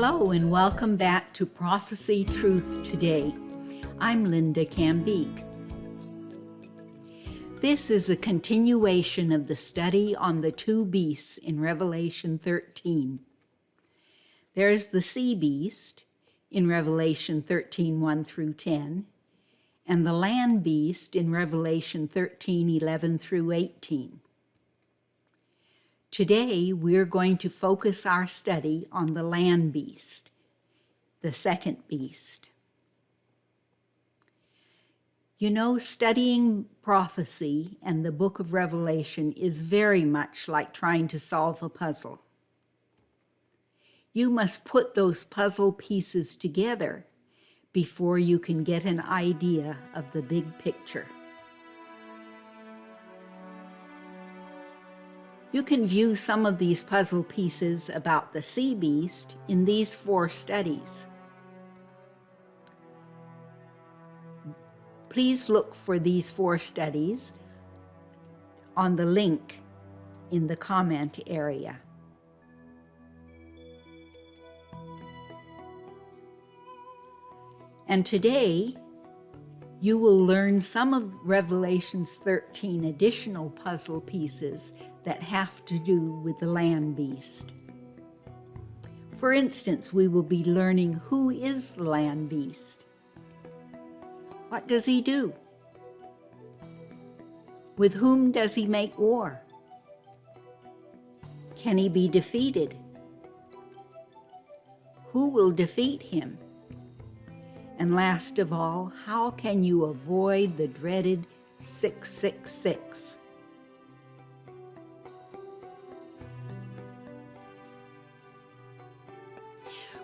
Hello and welcome back to Prophecy Truth Today. I'm Linda Cambeek. This is a continuation of the study on the two beasts in Revelation 13. There's the sea beast in Revelation 13, 1 through 10, and the land beast in Revelation 13, 11 through 18. Today, we're going to focus our study on the land beast, the second beast. You know, studying prophecy and the book of Revelation is very much like trying to solve a puzzle. You must put those puzzle pieces together before you can get an idea of the big picture. You can view some of these puzzle pieces about the sea beast in these 4 studies. Please look for these 4 studies on the link in the comment area. And today, you will learn some of Revelation's 13 additional puzzle pieces that have to do with the land beast. For instance, we will be learning who is the land beast. What does he do? With whom does he make war? Can he be defeated? Who will defeat him? And last of all, how can you avoid the dreaded 666?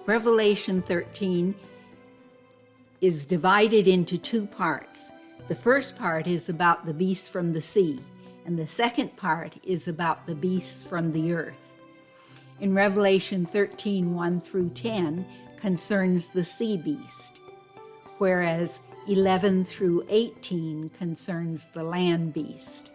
Revelation 13 is divided into 2 parts. The first part is about the beasts from the sea, and the second part is about the beasts from the earth. In Revelation 13, 1 through 10 concerns the sea beast, whereas 11 through 18 concerns the land beast.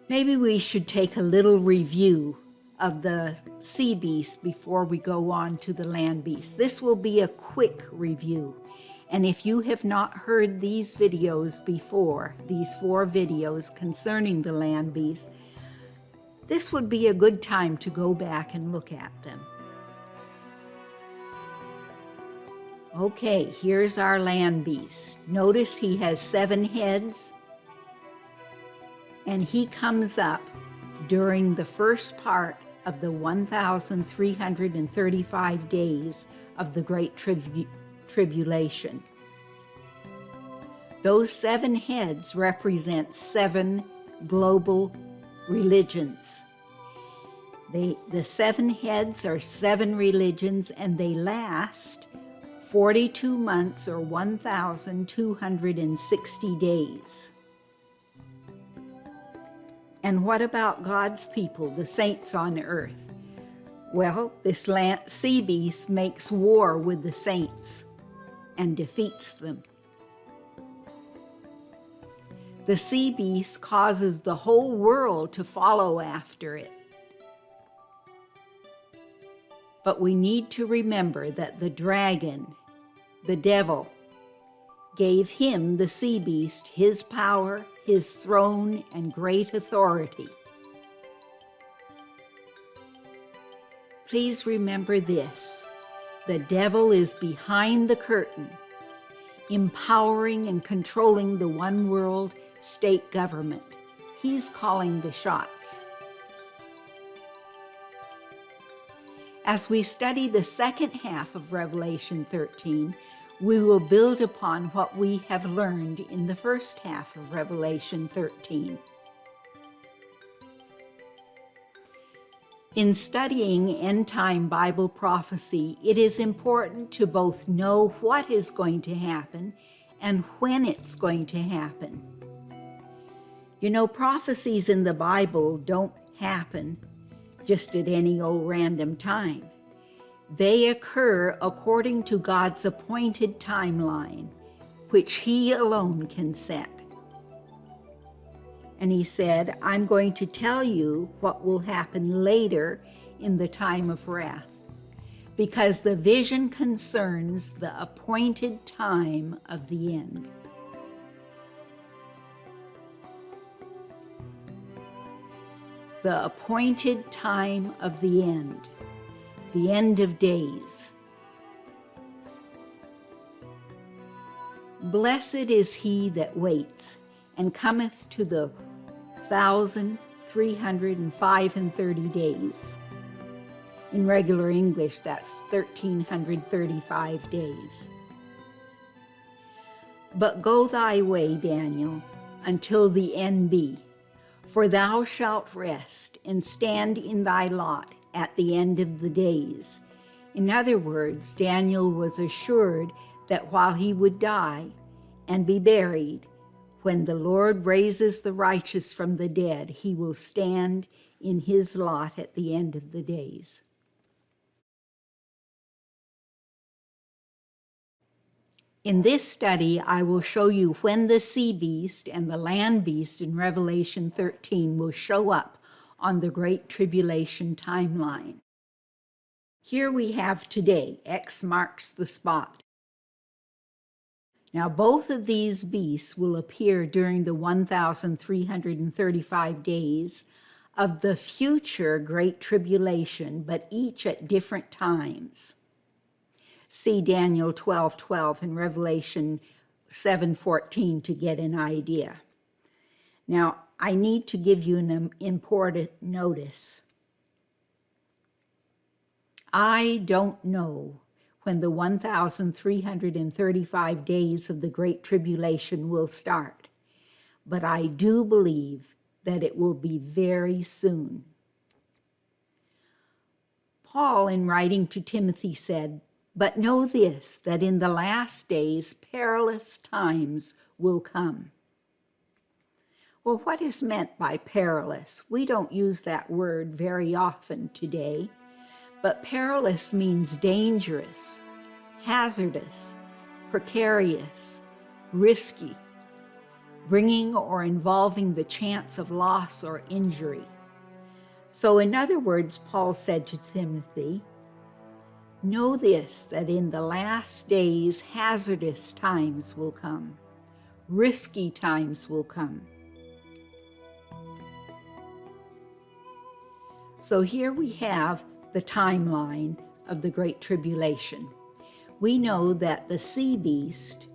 Maybe we should take a little review of the sea beast before we go on to the land beast. This will be a quick review. And if you have not heard these videos before, these 4 videos concerning the land beast, this would be a good time to go back and look at them. Okay, here's our land beast. Notice he has 7 heads, and he comes up during the first part of the 1,335 days of the Great Tribulation. Those 7 heads represent 7 global religions. The 7 heads are 7 religions, and they last 42 months or 1,260 days. And what about God's people, the saints on earth? Well, this sea beast makes war with the saints and defeats them. The sea beast causes the whole world to follow after it. But we need to remember that the dragon, the devil, gave him, the sea beast, his power, his throne, and great authority. Please remember this: the devil is behind the curtain, empowering and controlling the one world state government. He's calling the shots. As we study the second half of Revelation 13, we will build upon what we have learned in the first half of Revelation 13. In studying end-time Bible prophecy, it is important to both know what is going to happen and when it's going to happen. You know, prophecies in the Bible don't happen just at any old random time. They occur according to God's appointed timeline, which He alone can set. And He said, I'm going to tell you what will happen later in the time of wrath, because the vision concerns the appointed time of the end. The appointed time of the end of days. Blessed is he that waits, and cometh to the 1,335 days. In regular English, that's 1,335 days. But go thy way, Daniel, until the end be, for thou shalt rest and stand in thy lot at the end of the days. In other words, Daniel was assured that while he would die and be buried, when the Lord raises the righteous from the dead, he will stand in his lot at the end of the days. In this study, I will show you when the sea beast and the land beast in Revelation 13 will show up on the Great Tribulation timeline. Here we have today, X marks the spot. Now, both of these beasts will appear during the 1,335 days of the future Great Tribulation, but each at different times. See Daniel 12:12 and Revelation 7:14 to get an idea. Now, I need to give you an important notice. I don't know when the 1,335 days of the Great Tribulation will start, but I do believe that it will be very soon. Paul, in writing to Timothy, said, "But know this, that in the last days perilous times will come." Well, what is meant by perilous? We don't use that word very often today, but perilous means dangerous, hazardous, precarious, risky, bringing or involving the chance of loss or injury. So in other words, Paul said to Timothy, know this, that in the last days hazardous times will come, risky times will come. So here we have the timeline of the Great Tribulation. We know that the sea beast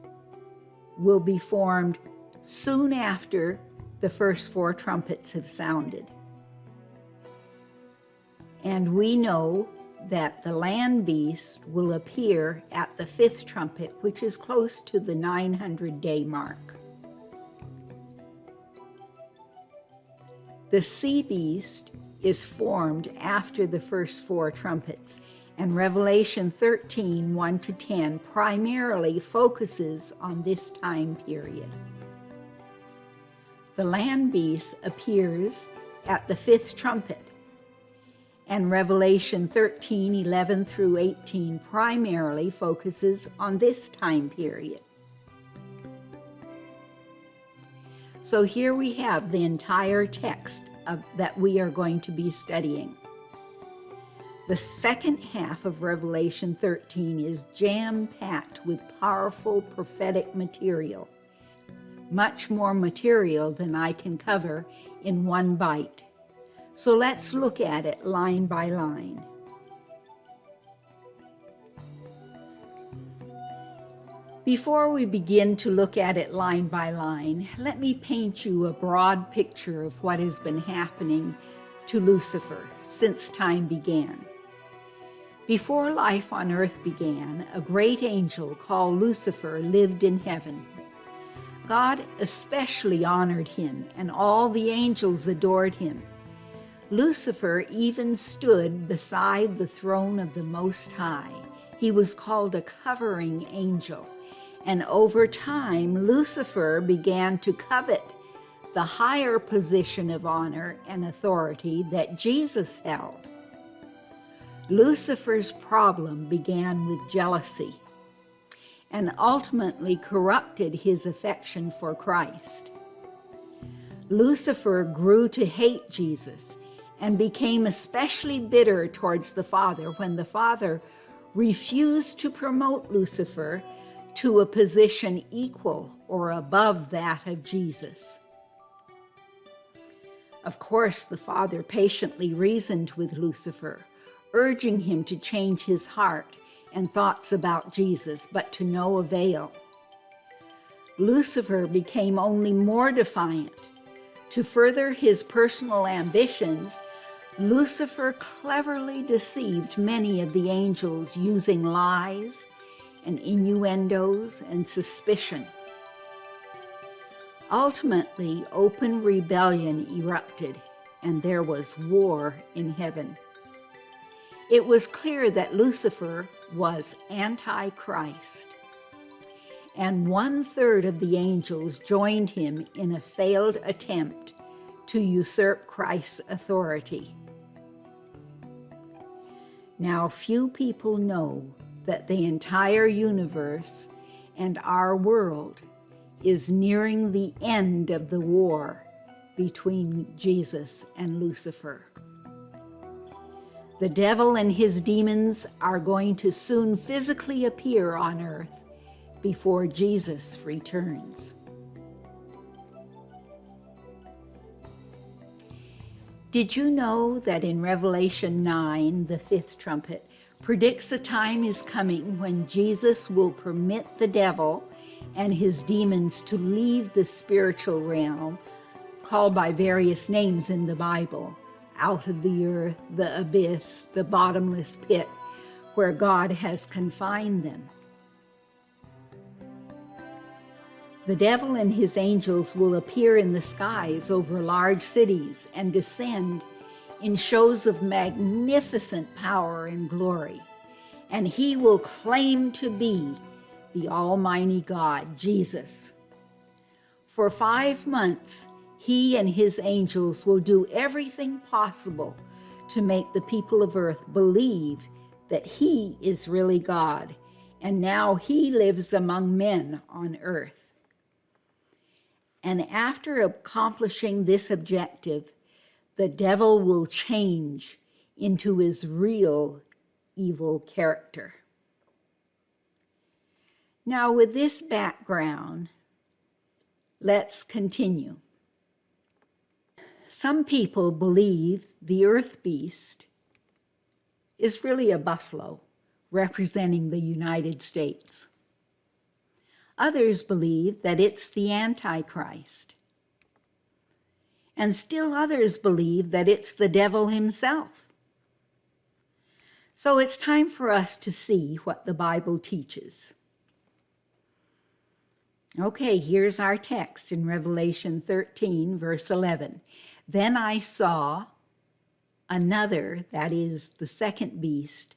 will be formed soon after the first 4 trumpets have sounded. And we know that the land beast will appear at the 5th trumpet, which is close to the 900-day mark. The sea beast is formed after the first 4 trumpets, and Revelation 13, 1-10 primarily focuses on this time period. The land beast appears at the 5th trumpet, and Revelation 13, 11-18 primarily focuses on this time period. So here we have the entire text that we are going to be studying. The second half of Revelation 13 is jam-packed with powerful prophetic material, much more material than I can cover in one bite. So let's look at it line by line. Before we begin to look at it line by line, let me paint you a broad picture of what has been happening to Lucifer since time began. Before life on earth began, a great angel called Lucifer lived in heaven. God especially honored him, and all the angels adored him. Lucifer even stood beside the throne of the Most High. He was called a covering angel. And over time, Lucifer began to covet the higher position of honor and authority that Jesus held. Lucifer's problem began with jealousy and ultimately corrupted his affection for Christ. Lucifer grew to hate Jesus and became especially bitter towards the Father when the Father refused to promote Lucifer to a position equal or above that of Jesus. Of course, the Father patiently reasoned with Lucifer, urging him to change his heart and thoughts about Jesus, but to no avail. Lucifer became only more defiant. To further his personal ambitions, Lucifer cleverly deceived many of the angels using lies and innuendos and suspicion. Ultimately, open rebellion erupted, and there was war in heaven. It was clear that Lucifer was Antichrist, and 1/3 of the angels joined him in a failed attempt to usurp Christ's authority. Now, few people know that the entire universe and our world is nearing the end of the war between Jesus and Lucifer. The devil and his demons are going to soon physically appear on earth before Jesus returns. Did you know that in Revelation 9, the 5th trumpet predicts a time is coming when Jesus will permit the devil and his demons to leave the spiritual realm, called by various names in the Bible, out of the earth, the abyss, the bottomless pit, where God has confined them. The devil and his angels will appear in the skies over large cities and descend in shows of magnificent power and glory, and he will claim to be the Almighty God, Jesus. For 5 months, he and his angels will do everything possible to make the people of earth believe that he is really God, and now he lives among men on earth. And after accomplishing this objective, the devil will change into his real evil character. Now, with this background, let's continue. Some people believe the earth beast is really a buffalo representing the United States. Others believe that it's the Antichrist. And still others believe that it's the devil himself. So it's time for us to see what the Bible teaches. Okay, here's our text in Revelation 13, verse 11. Then I saw another, that is the second beast,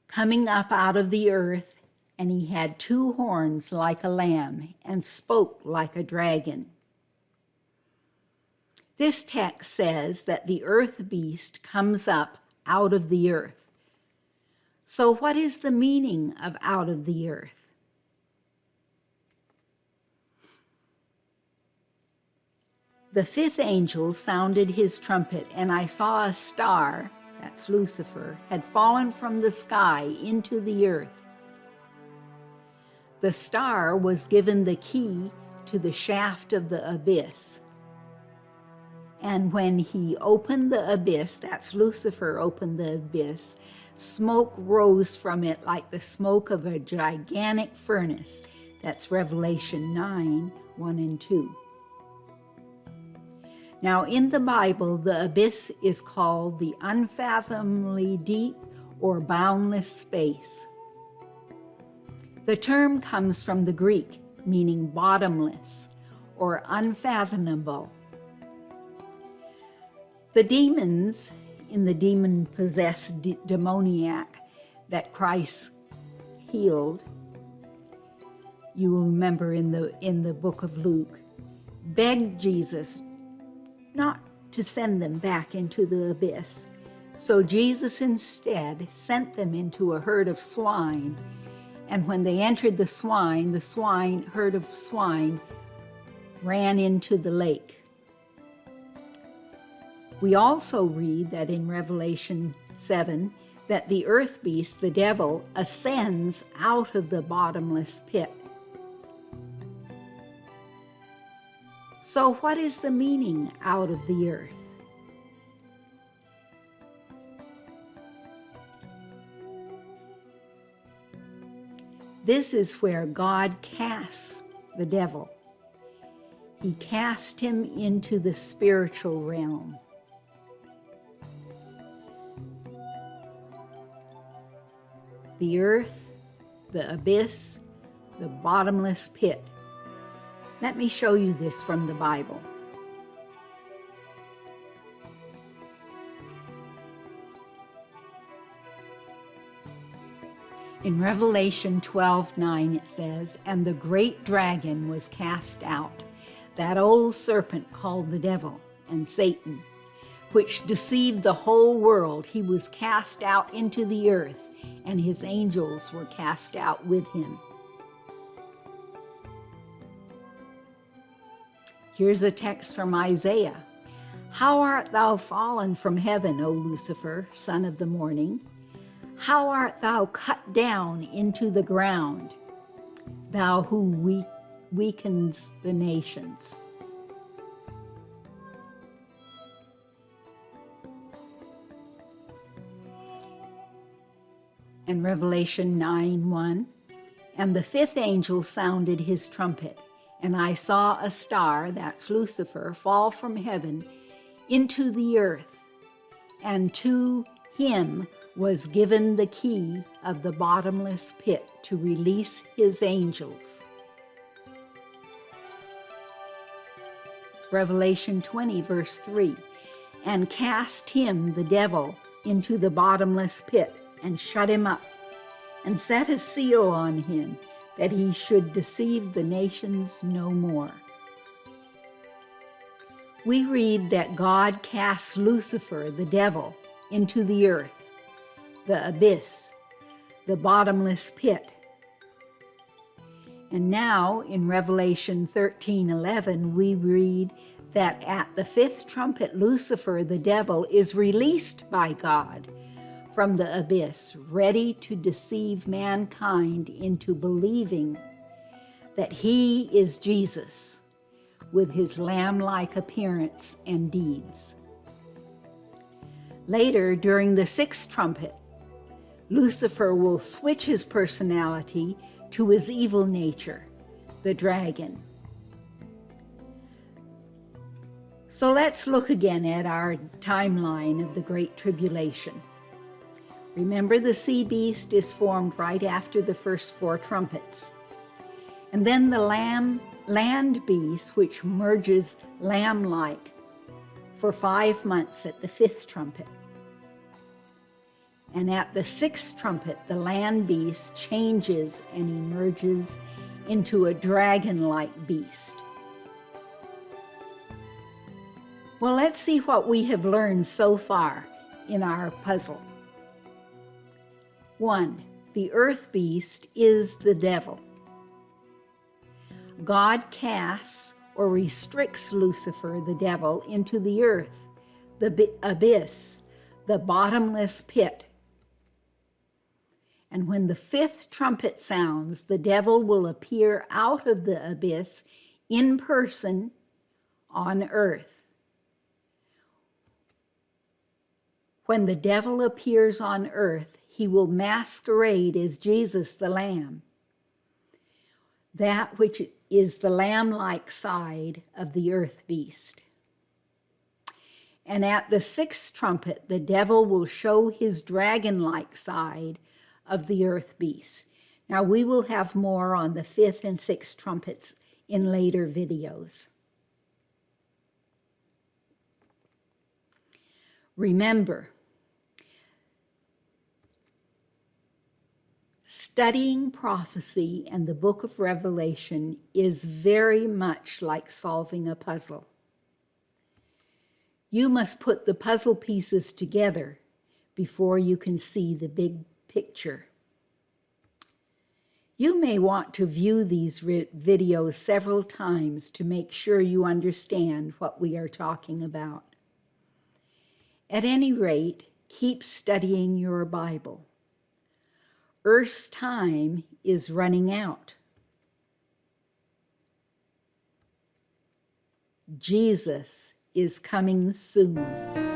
coming up out of the earth, and he had 2 horns like a lamb and spoke like a dragon. This text says that the earth beast comes up out of the earth. So what is the meaning of out of the earth? The 5th angel sounded his trumpet, and I saw a star, that's Lucifer, had fallen from the sky into the earth. The star was given the key to the shaft of the abyss. And when he opened the abyss, that's Lucifer opened the abyss, smoke rose from it like the smoke of a gigantic furnace. That's Revelation 9, 1 and 2. Now, in the Bible, the abyss is called the unfathomably deep or boundless space. The term comes from the Greek, meaning bottomless or unfathomable. The demons in the demon-possessed demoniac that Christ healed, you will remember in the book of Luke, begged Jesus not to send them back into the abyss. So Jesus instead sent them into a herd of swine. And when they entered the herd of swine ran into the lake. We also read that in Revelation 7, that the earth beast, the devil, ascends out of the bottomless pit. So what is the meaning out of the earth? This is where God casts the devil. He cast him into the spiritual realm. The earth, the abyss, the bottomless pit. Let me show you this from the Bible. In Revelation 12:9 it says, "And the great dragon was cast out, that old serpent called the devil and Satan, which deceived the whole world. He was cast out into the earth, and his angels were cast out with him." Here's a text from Isaiah. "How art thou fallen from heaven, O Lucifer, son of the morning? How art thou cut down into the ground, thou who weakens the nations?" And Revelation 9:1, "And the fifth angel sounded his trumpet, and I saw a star," that's Lucifer, "fall from heaven into the earth, and to him was given the key of the bottomless pit to release his angels." Revelation 20, verse 3, "And cast him, the devil, into the bottomless pit, and shut him up, and set a seal on him, that he should deceive the nations no more." We read that God casts Lucifer, the devil, into the earth, the abyss, the bottomless pit. And now in Revelation 13:11, we read that at the fifth trumpet, Lucifer, the devil, is released by God from the abyss, ready to deceive mankind into believing that he is Jesus with his lamb-like appearance and deeds. Later, during the sixth trumpet, Lucifer will switch his personality to his evil nature, the dragon. So let's look again at our timeline of the Great Tribulation. Remember, the sea beast is formed right after the first four trumpets. And then the land beast, which merges lamb-like for 5 months at the fifth trumpet. And at the sixth trumpet, the land beast changes and emerges into a dragon-like beast. Well, let's see what we have learned so far in our puzzle. 1. The earth beast is the devil. God casts or restricts Lucifer, the devil, into the earth, the abyss, the bottomless pit. And when the fifth trumpet sounds, the devil will appear out of the abyss in person on earth. When the devil appears on earth, he will masquerade as Jesus the Lamb, that which is the lamb-like side of the earth beast. And at the sixth trumpet, the devil will show his dragon-like side of the earth beast. Now, we will have more on the fifth and sixth trumpets in later videos. Remember, studying prophecy and the book of Revelation is very much like solving a puzzle. You must put the puzzle pieces together before you can see the big picture. You may want to view these videos several times to make sure you understand what we are talking about. At any rate, keep studying your Bible. Earth's time is running out. Jesus is coming soon.